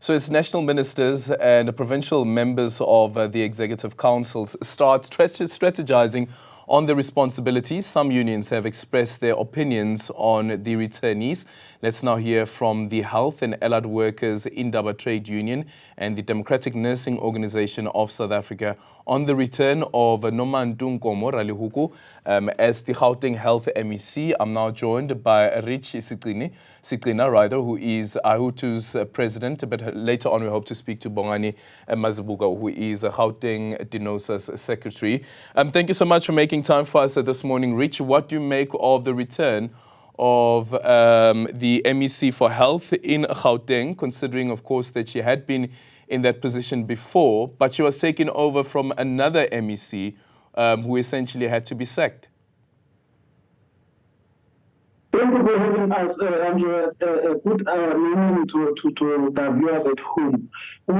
So as national ministers and provincial members of the executive councils start strategizing on the responsibilities, some unions have expressed their opinions on the returnees. Let's now hear from the Health and Allied Workers Indaba Trade Union and the Democratic Nursing Organization of South Africa on the return of Nomantu Ralehoko as the Gauteng Health MEC. I'm now joined by Sicina, rather, who is HAWITU's president, but later on we hope to speak to Bongani Mazibuga, who is Gauteng Dinosa's secretary. Thank you so much for making time for us this morning. Rich, what do you make of the return of the MEC for Health in Gauteng, considering, of course, that she had been in that position before, but she was taken over from another MEC who essentially had to be sacked? Thank you for having us, Andrew. A good morning to the viewers at home. We,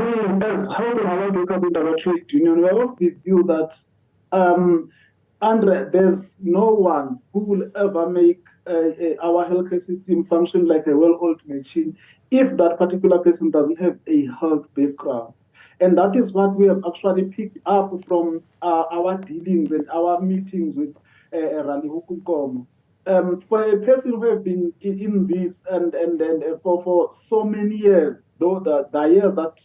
as Health and Allied Workers in the Trade Union, we are of the view that, Andre, there's no one who will ever make our healthcare system function like a well-oiled machine if that particular person doesn't have a health background. And that is what we have actually picked up from our dealings and our meetings with Ralehoko Nkomo. For a person who have been in this and for so many years, though the years that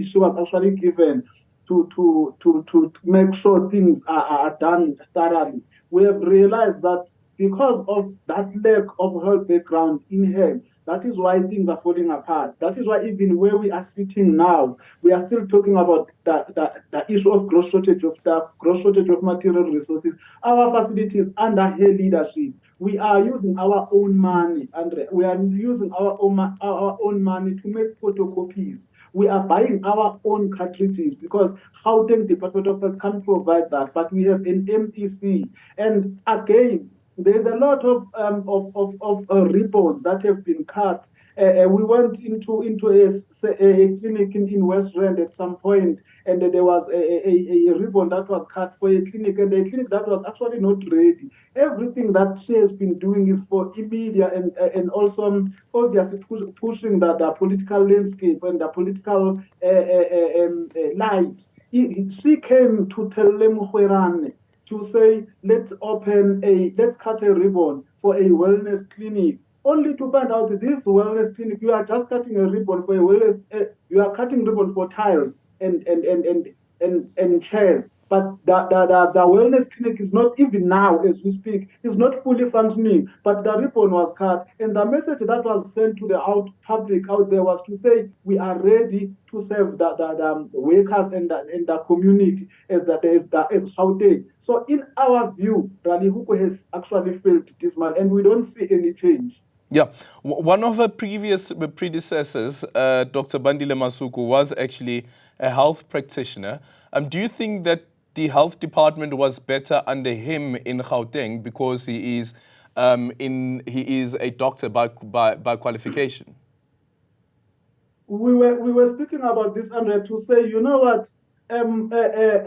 she was actually given to make sure things are done thoroughly, we have realized that because of that lack of health background in her, that is why things are falling apart. That is why even where we are sitting now, we are still talking about the issue of gross shortage of staff, gross shortage of material resources. Our facilities under her leadership, we are using our own money, and we are using our own money to make photocopies. We are buying our own cartridges because Gauteng Department of Health can't provide that, but we have an MTC. And again, there's a lot of ribbons that have been cut. We went into a clinic in West Rand at some point, and there was a ribbon that was cut for a clinic, and a clinic that was actually not ready. Everything that she has been doing is for media and also obviously pushing the political landscape and the political light. She came to tell them to say, let's cut a ribbon for a wellness clinic, only to find out this wellness clinic, you are just cutting a ribbon for a wellness, you are cutting ribbon for tiles and chairs. But the wellness clinic is not, even now as we speak, is not fully functioning, but the ribbon was cut. And the message that was sent to the public out there was to say, we are ready to serve the workers and the community as Gauteng. So in our view, Ralehoko has actually failed this man, and we don't see any change. Yeah, one of her previous predecessors, Dr. Bandile Masuku, was actually a health practitioner. Do you think that the health department was better under him in Gauteng because he is a doctor by qualification? We were speaking about this, Andre, to say, you know what,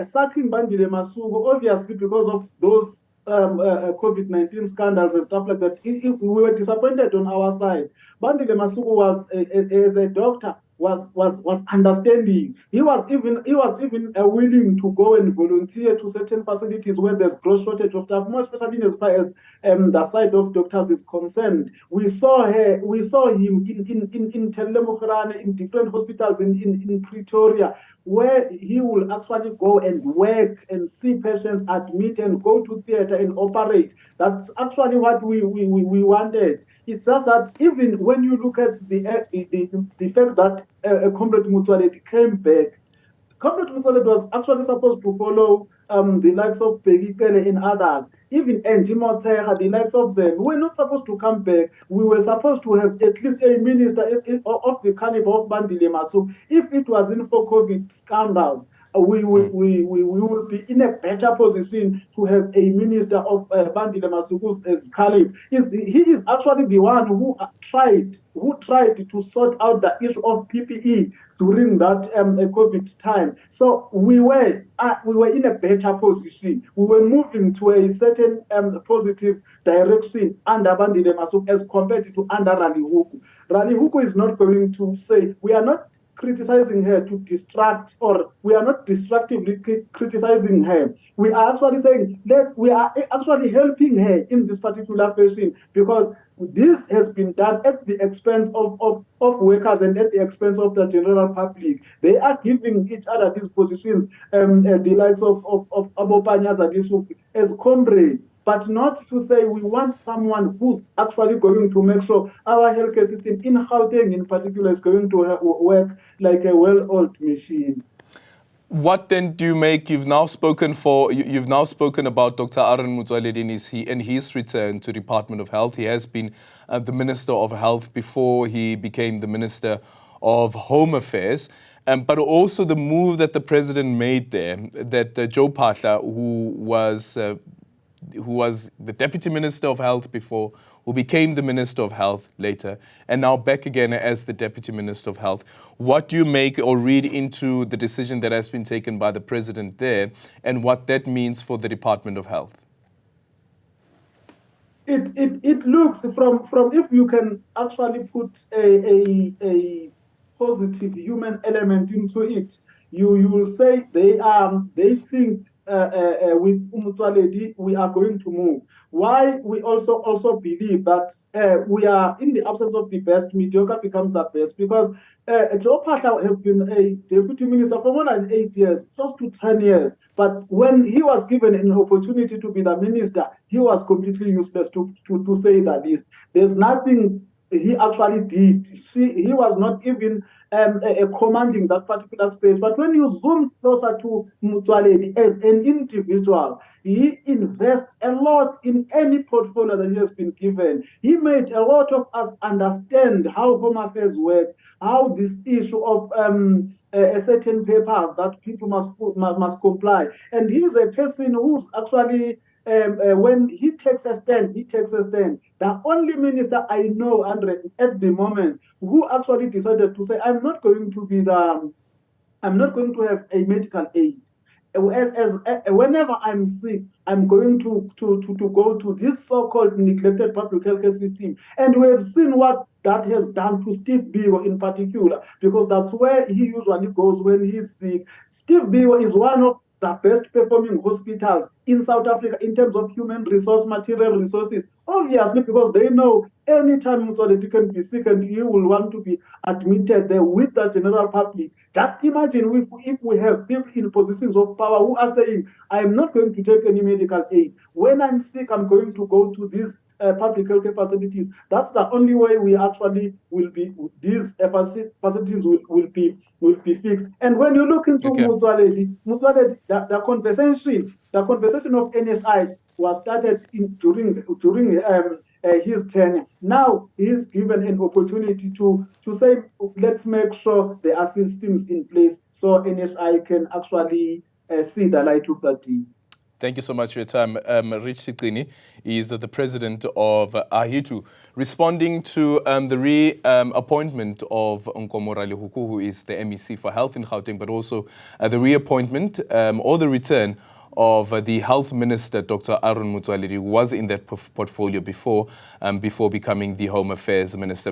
sacking Bandile Masuku, obviously because of those COVID-19 scandals and stuff like that, we were disappointed on our side. Bandile Masuku was, as a doctor, was understanding. He was even willing to go and volunteer to certain facilities where there's gross shortage of staff, more especially as far as the side of doctors is concerned. We saw him in Telemokhrane, in different hospitals in Pretoria, where he will actually go and work and see patients, admit and go to theater and operate. That's actually what we wanted. It's just that even when you look at the fact that Comrade Motsoaledi came back, Comrade Motsoaledi was actually supposed to follow the likes of Peggy Kele and others. Even Angie Motseha, the likes of them, were not supposed to come back. We were supposed to have at least a minister of the caliber of Bandile Masuku. If it wasn't for COVID scandals, we will be in a better position to have a minister of Bandile Masuku's caliber. He is actually the one who tried to sort out the issue of PPE during that COVID time. So we were in a better position. We were moving to a certain positive direction under Bandile Masuku as compared to under Ralehoko. Ralehoko is not going to say, we are not criticizing her to distract, or we are not destructively criticizing her. We are actually saying that we are actually helping her in this particular fashion, because this has been done at the expense of workers and at the expense of the general public. They are giving each other these positions, the likes of Abopanyaza, as comrades, but not to say we want someone who's actually going to make sure our healthcare system in Gauteng in particular is going to work like a well-oiled machine. What then do you make? You've now spoken about Dr. Aldrin Sampear and his return to Department of Health. He has been the Minister of Health before he became the Minister of Home Affairs. But also the move that the President made there, that Joe Pahla, who was the Deputy Minister of Health before, who became the Minister of Health later, and now back again as the Deputy Minister of Health. What do you make or read into the decision that has been taken by the President there, and what that means for the Department of Health? It looks from if you can actually put a positive human element into it, you will say they think with Umutwaledi we are going to move. Why we also believe that we are in the absence of the best, mediocre becomes the best, because Joe Pahla has been a deputy minister for more than 8 years, close to 10 years. But when he was given an opportunity to be the minister, he was completely useless, to say the least. There's nothing he actually did. He was not even commanding that particular space. But when you zoom closer to Mutwaledi as an individual, he invests a lot in any portfolio that he has been given. He made a lot of us understand how Home Affairs works, how this issue of certain papers that people must comply. And he is a person who's actually when he takes a stand, he takes a stand. The only minister I know, Andre, at the moment, who actually decided to say, I'm not going to have a medical aid. Whenever I'm sick, I'm going to go to this so-called neglected public healthcare system. And we have seen what that has done to Steve Biko in particular, because that's where he usually goes when he's sick. Steve Biko is one of the best performing hospitals in South Africa in terms of human resource, material resources, obviously, because they know anytime Mutwaledi can be sick and he will want to be admitted there with the general public. Just imagine if we have people in positions of power who are saying, I'm not going to take any medical aid. When I'm sick, I'm going to go to these public healthcare facilities. That's the only way we actually will be, these facilities will be fixed. And when you look into Mutwaledi, the conversation of NSI was started during his tenure. Now he's given an opportunity to say, let's make sure there are systems in place so NSI can actually see the light of that day. Thank you so much for your time. Rich Sicina is the president of HAWITU, responding to the reappointment of Nkomo Ralehoko, who is the MEC for Health in Gauteng, but also the reappointment or the return of the Health Minister, Dr. Aldrin Sampear, who was in that portfolio before becoming the Home Affairs Minister.